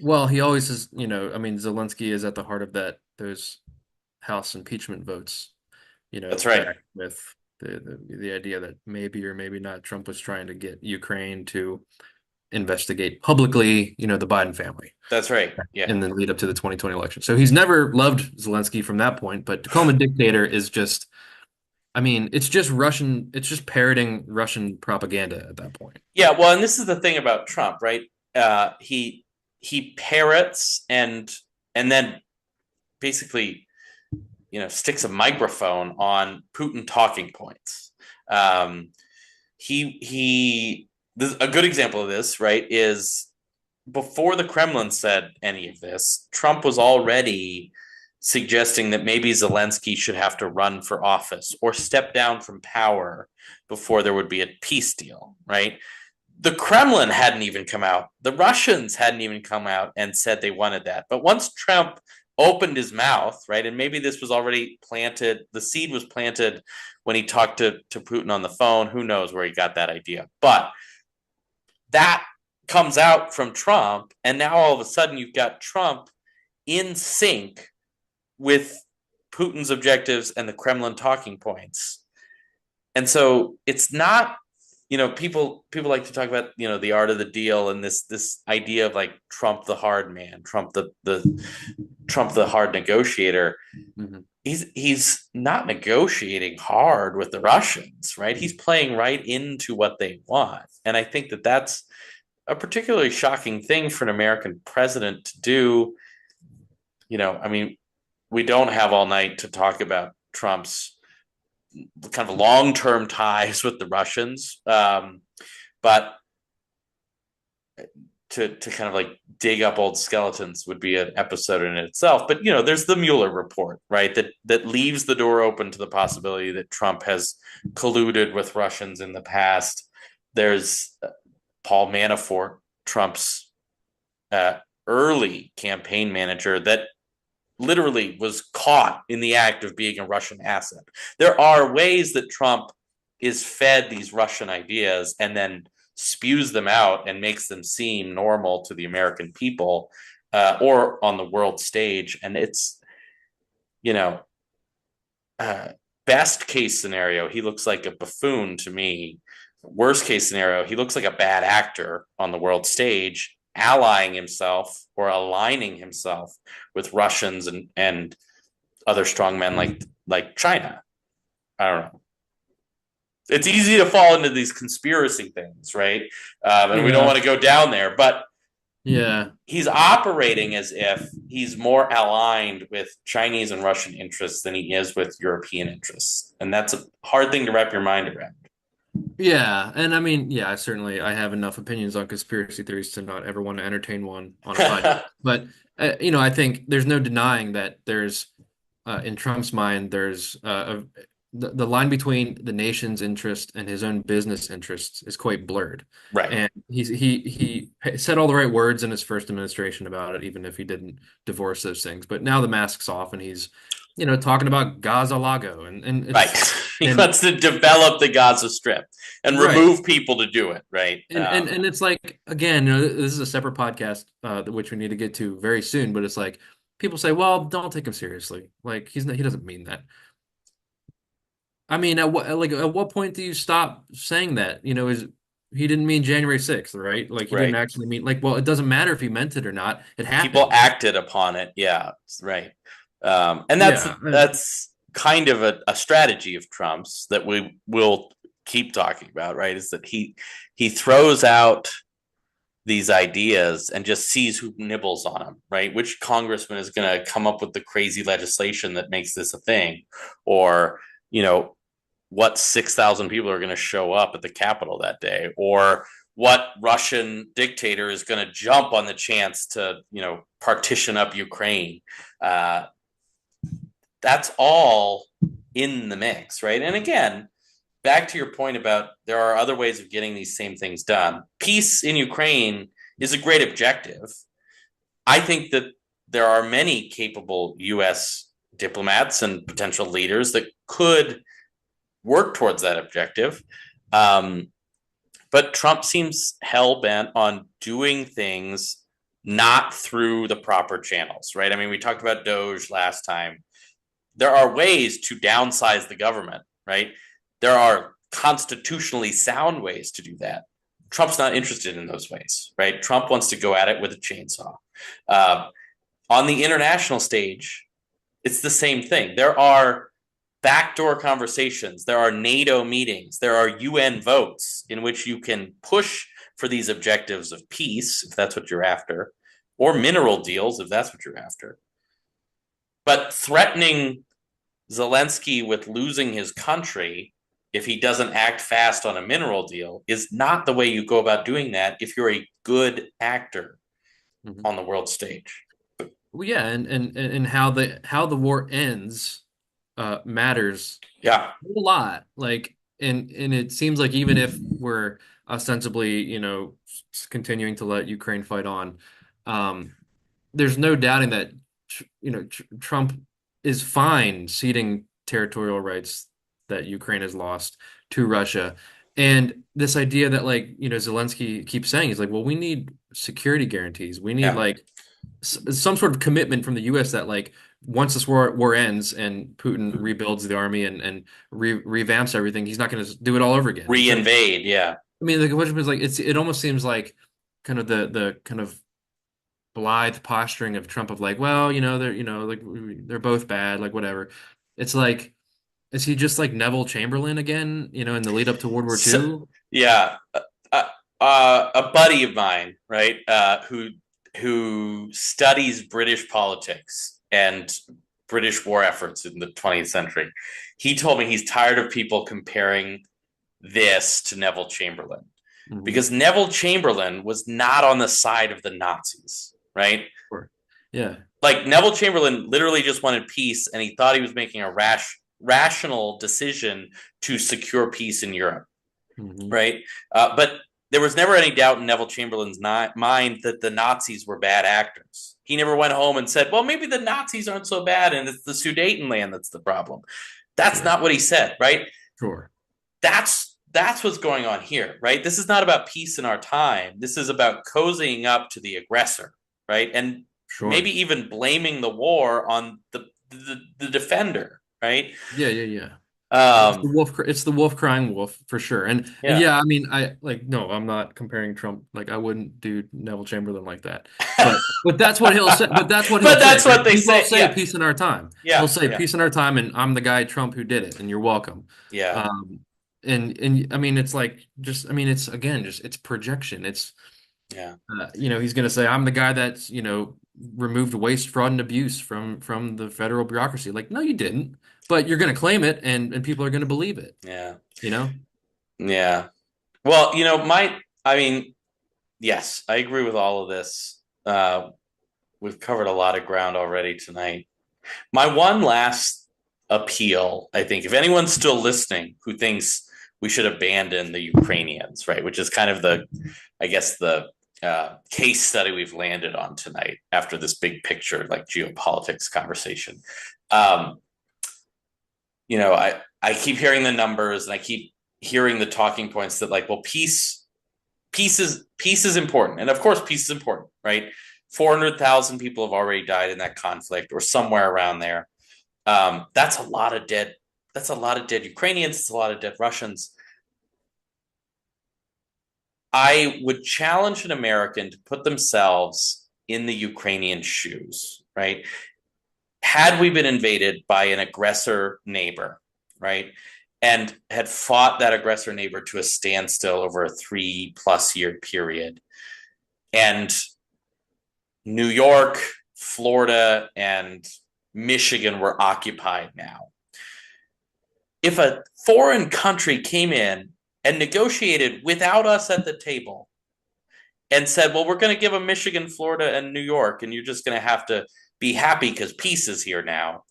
Well, he always is, I mean, Zelensky is at the heart of those House impeachment votes, That's right. back with the idea that maybe or maybe not Trump was trying to get Ukraine to investigate publicly, the Biden family That's right. Yeah. in the lead up to the 2020 election. So he's never loved Zelensky from that point, but to call him a dictator is just, I mean, it's just parroting Russian propaganda at that point. Yeah. Well, and this is the thing about Trump, right? He parrots and then basically sticks a microphone on Putin talking points. Um, he this, a good example of this, right, is before the Kremlin said any of this, Trump was already suggesting that maybe Zelensky should have to run for office or step down from power before there would be a peace deal, right? The Kremlin hadn't even come out. The Russians hadn't even come out and said they wanted that. But once Trump opened his mouth, right, and maybe this was already planted, the seed was planted when he talked to Putin on the phone. Who knows where he got that idea? But that comes out from Trump. And now all of a sudden you've got Trump in sync with Putin's objectives and the Kremlin talking points. And so it's not, people like to talk about, the art of the deal and this idea of like Trump the hard man, Trump the hard negotiator. Mhm. He's not negotiating hard with the Russians, right? He's playing right into what they want. And I think that that's a particularly shocking thing for an American president to do. I mean, we don't have all night to talk about Trump's kind of long-term ties with the Russians. But to kind of like dig up old skeletons would be an episode in itself. But there's the Mueller report, right? That leaves the door open to the possibility that Trump has colluded with Russians in the past. There's Paul Manafort, Trump's uh, early campaign manager, that literally was caught in the act of being a Russian asset. There are ways that Trump is fed these Russian ideas and then spews them out and makes them seem normal to the American people, or on the world stage. And it's, you know, uh, best case scenario, he looks like a buffoon to me. Worst case scenario, he looks like a bad actor on the world stage, allying himself or aligning himself with Russians and other strong men like China. I don't know. it's easy to fall into these conspiracy things, right? And we don't Yeah. want to go down there, but Yeah. he's operating as if he's more aligned with Chinese and Russian interests than he is with European interests. And that's a hard thing to wrap your mind around. Yeah, and I mean, yeah, I have enough opinions on conspiracy theories to not ever want to entertain one on a podcast. But I think there's no denying that there's in Trump's mind, there's the line between the nation's interest and his own business interests is quite blurred. Right. And he said all the right words in his first administration about it, even if he didn't divorce those things. But now the mask's off, and he's, talking about Gaza Lago, and Right. it's He and wants to develop the Gaza Strip and right. remove people to do it. Right. And it's like, again, this is a separate podcast, which we need to get to very soon. But it's like people say, "Well, don't take him seriously. Like he doesn't mean that." I mean, at what point do you stop saying that? Is he didn't mean January 6th, right? Like he didn't right. actually mean, like, well, it doesn't matter if he meant it or not. It People happened. acted upon it. Yeah. Right. And that's Yeah. that's kind of a strategy of Trump's that we will keep talking about. Right. Is that he throws out these ideas and just sees who nibbles on them, right? Which congressman is going to come up with the crazy legislation that makes this a thing? Or, what 6,000 people are going to show up at the Capitol that day? Or what Russian dictator is going to jump on the chance to, partition up Ukraine? That's all in the mix, right? And again, back to your point about there are other ways of getting these same things done. Peace in Ukraine is a great objective. I think that there are many capable U.S. diplomats and potential leaders that could work towards that objective. But Trump seems hell bent on doing things not through the proper channels, right? I mean, we talked about Doge last time. There are ways to downsize the government, right? There are constitutionally sound ways to do that. Trump's not interested in those ways, right? Trump wants to go at it with a chainsaw. Uh, on the international stage, it's the same thing. There are backdoor conversations, there are NATO meetings, there are UN votes in which you can push for these objectives of peace, if that's what you're after, or mineral deals, if that's what you're after. But threatening Zelensky with losing his country if he doesn't act fast on a mineral deal is not the way you go about doing that if you're a good actor Mhm. on the world stage. Well, yeah, and how the war ends matters Yeah. a lot. Like, and it seems like even if we're ostensibly, continuing to let Ukraine fight on, um, there's no doubting that Trump is fine ceding territorial rights that Ukraine has lost to Russia. And this idea that, like, Zelensky keeps saying, he's like, well, we need security guarantees. We need Yeah. like some sort of commitment from the U.S. that, like, once this war ends and Putin rebuilds the army and revamps everything, he's not going to do it all over again. Because Reinvade. Yeah. I mean, the question is like it almost seems like kind of the kind of blithe posturing of Trump of like, well, they're like they're both bad, like whatever. It's like, is he just like Neville Chamberlain again? In the lead up to World War So, II? yeah. A buddy of mine, right, who studies British politics and British war efforts in the 20th century, he told me he's tired of people comparing this to Neville Chamberlain Hmm. because Neville Chamberlain was not on the side of the Nazis, right? Sure. Yeah. Like Neville Chamberlain literally just wanted peace, and he thought he was making a rational decision to secure peace in Europe, Hmm. right? But there was never any doubt in Neville Chamberlain's mind that the Nazis were bad actors. He never went home and said, well, maybe the Nazis aren't so bad and it's the Sudetenland that's the problem. That's Sure. not what he said, right? Sure. That's what's going on here, right? This is not about peace in our time. This is about cozying up to the aggressor, right? And maybe Sure. even blaming the war on the defender, right? Yeah, yeah, yeah. It's Um, the wolf. It's the wolf crying wolf for sure. And yeah. yeah, I mean, I like no, I'm not comparing Trump. Like, I wouldn't do Neville Chamberlain like that. But that's what he'll say. But that's what he'll But say, that's right? what they He will say. say Yeah, peace in our time. He'll yeah, say yeah, peace in our time, and I'm the guy Trump who did it, and you're welcome. yeah. Um, And I mean, it's like just, I mean, it's again, just it's projection. It's, Yeah, he's going to say, I'm the guy that's, removed waste, fraud, and abuse from the federal bureaucracy. Like, no, you didn't, but you're going to claim it, and people are going to believe it, yeah, you know? yeah. Well, I mean, yes, I agree with all of this. We've covered a lot of ground already tonight. My one last appeal, I think, if anyone's still listening who thinks we should abandon the Ukrainians, right, which is kind of I guess, the case study we've landed on tonight after this big picture, like geopolitics conversation. Um, I keep hearing the numbers and I keep hearing the talking points that like, well, peace is important, and of course, peace is important, right? 400,000 people have already died in that conflict, or somewhere around there. That's a lot of dead. That's a lot of dead Ukrainians. It's a lot of dead Russians. I would challenge an American to put themselves in the Ukrainian shoes, right? Had we been invaded by an aggressor neighbor, right, and had fought that aggressor neighbor to a standstill over a 3+ year period, and New York, Florida, and Michigan were occupied now. If a foreign country came in and negotiated without us at the table and said, well, we're going to give them Michigan, Florida, and New York, and you're just going to have to be happy because peace is here now.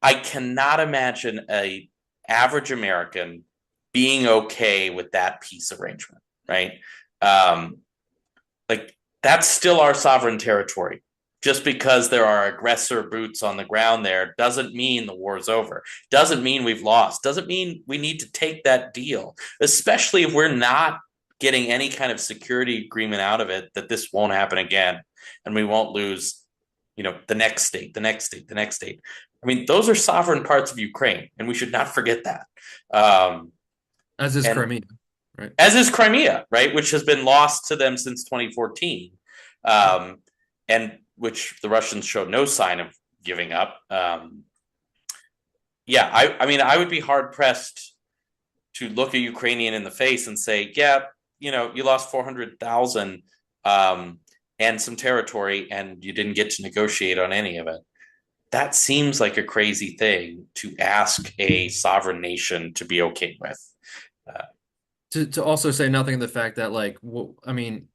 I cannot imagine a average American being okay with that peace arrangement, right? Um, like that's still our sovereign territory. Just because there are aggressor boots on the ground there doesn't mean the war's over. Doesn't mean we've lost. Doesn't mean we need to take that deal, especially if we're not getting any kind of security agreement out of it that this won't happen again and we won't lose, the next state, the next state, the next state. I mean, those are sovereign parts of Ukraine, and we should not forget that. Um, As is and Crimea, right? as is Crimea, right, which has been lost to them since 2014, Yep. and which the Russians showed no sign of giving up. Yeah, I mean, I would be hard pressed to look a Ukrainian in the face and say, yeah, you lost 400,000 and some territory, and you didn't get to negotiate on any of it. That seems like a crazy thing to ask a sovereign nation to be okay with. Uh, To also say nothing of the fact that, like, I mean,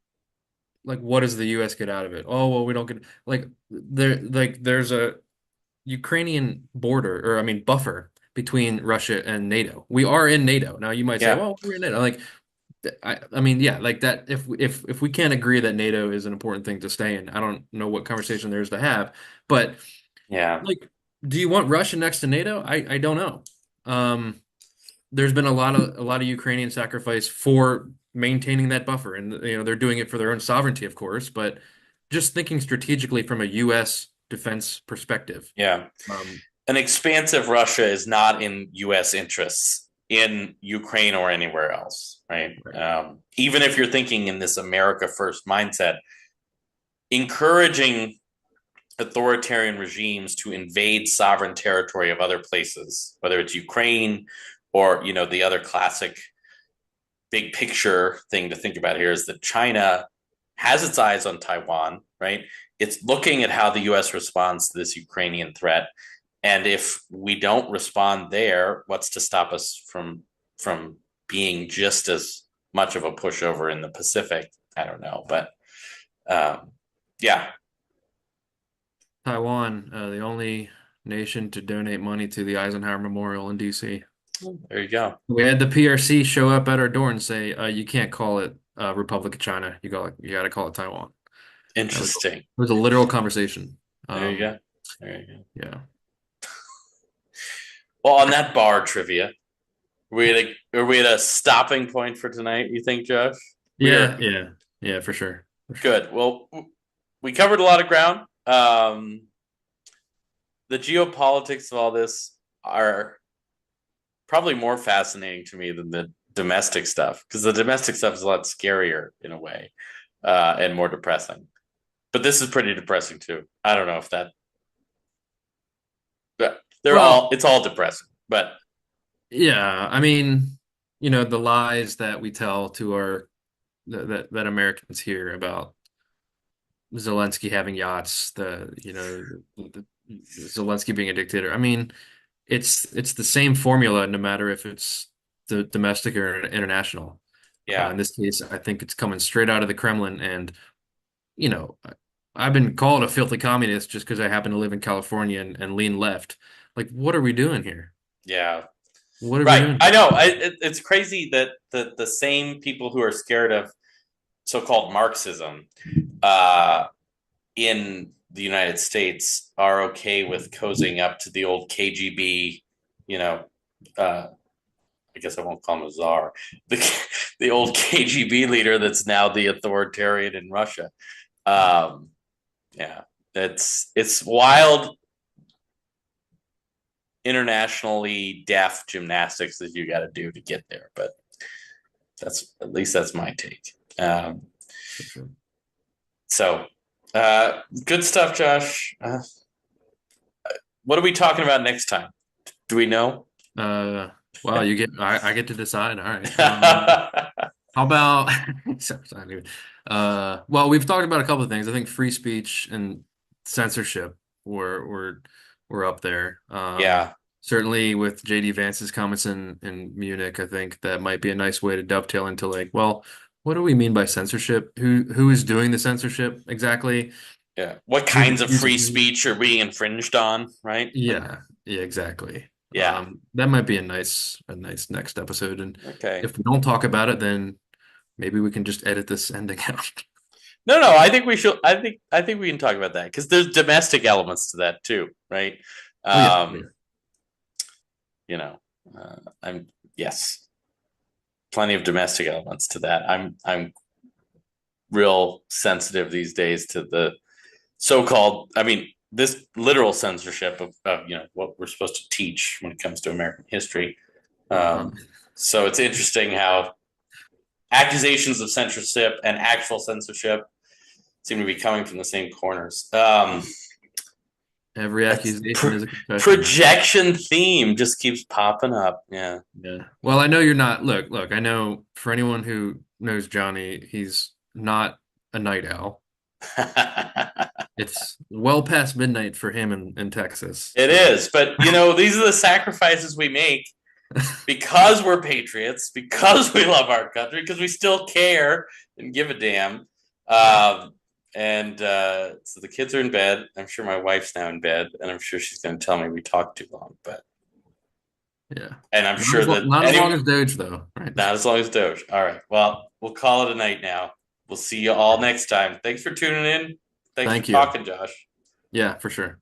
like, what does the U.S. get out of it? Oh, well, we don't get, there's a Ukrainian border, or I mean buffer between Russia and NATO. We are in NATO. Now you might say, yeah, well, we're in NATO. Like, I mean, yeah, like that. If we can't agree that NATO is an important thing to stay in, I don't know what conversation there is to have. But yeah, like, do you want Russia next to NATO? I don't know. Um, there's been a lot of Ukrainian sacrifice for maintaining that buffer, and they're doing it for their own sovereignty, of course, but just thinking strategically from a U.S. defense perspective. yeah. Um, An expansive Russia is not in U.S. interests in Ukraine or anywhere else, right? right. Even if you're thinking in this America first mindset, encouraging authoritarian regimes to invade sovereign territory of other places, whether it's Ukraine or the other classic big picture thing to think about here is that China has its eyes on Taiwan, right? It's looking at how the U.S. responds to this Ukrainian threat, and if we don't respond there, what's to stop us from being just as much of a pushover in the Pacific? I don't know, but yeah, Taiwan, the only nation to donate money to the Eisenhower Memorial in D.C. there you go. We had the PRC show up at our door and say, "You can't call it Republic of China. You got to call it Taiwan." Interesting. It was a literal conversation. There you Um, go. There you go. yeah, Well, on that bar trivia, are we at a stopping point for tonight? You think, Josh? We yeah, are yeah, yeah, for sure, for sure. good. Well, we covered a lot of ground. The geopolitics of all this are probably more fascinating to me than the domestic stuff because the domestic stuff is a lot scarier in a way, and more depressing. But this is pretty depressing too. I don't know if that. But they're all. Well, It's all depressing, but Yeah, I mean, the lies that we tell to our that Americans hear about Zelensky having yachts, the Zelensky being a dictator. I mean, it's the same formula no matter if it's the domestic or international. Yeah, In this case, I think it's coming straight out of the Kremlin, and you know, I've been called a filthy communist just because I happen to live in California and lean left. Like, what are we doing here? yeah. What are we Right. doing I here? know. It's crazy that the same people who are scared of so-called Marxism uh, in the United States are okay with cozying up to the old KGB, you know, uh, I guess I won't call him a czar, the old KGB leader that's now the authoritarian in Russia. Um, yeah, it's wild internationally deaf gymnastics that you got to do to get there, but that's at least that's my take. For sure. So, good stuff, Josh. What are we talking about next time? Do we know? Uh, wow, I get to decide. All right. How about sorry, well, we've talked about a couple of things. I think free speech and censorship were were were up there. Yeah, Certainly with JD Vance's comments in Munich, I think that might be a nice way to dovetail into like, well, what do we mean by censorship? Who is doing the censorship exactly? yeah. What Who's kinds of free who's speech are being infringed on? Right? Like, yeah, exactly. yeah. That might be a nice next episode. And Okay. if we don't talk about it, then maybe we can just edit this ending out. No, no. I think we should. I think we can talk about that because there's domestic elements to that too, right? Oh yeah, yeah. Um, you know, I'm yes, plenty of domestic elements to that. I'm real sensitive these days to the so-called. I mean, this literal censorship of what we're supposed to teach when it comes to American history. Uh-huh. So it's interesting how accusations of censorship and actual censorship seem to be coming from the same corners. Every That's accusation is a confession. projection theme just keeps popping up. Yeah. Yeah. Well, I know you're not. Look, I know for anyone who knows Johnny, he's not a night owl. It's well past midnight for him in Texas. It So, is, but these are the sacrifices we make because we're patriots, because we love our country, because we still care and give a damn. Um, and so the kids are in bed. I'm sure my wife's now in bed, and I'm sure she's going to tell me we talked too long. But yeah. and I'm Not sure as that long, not as long as Doge though, right? not as long as Doge. All right. Well, we'll call it a night now. We'll see you all next time. Thanks for tuning in. Thanks for Thank you. talking, Josh. Yeah, for sure.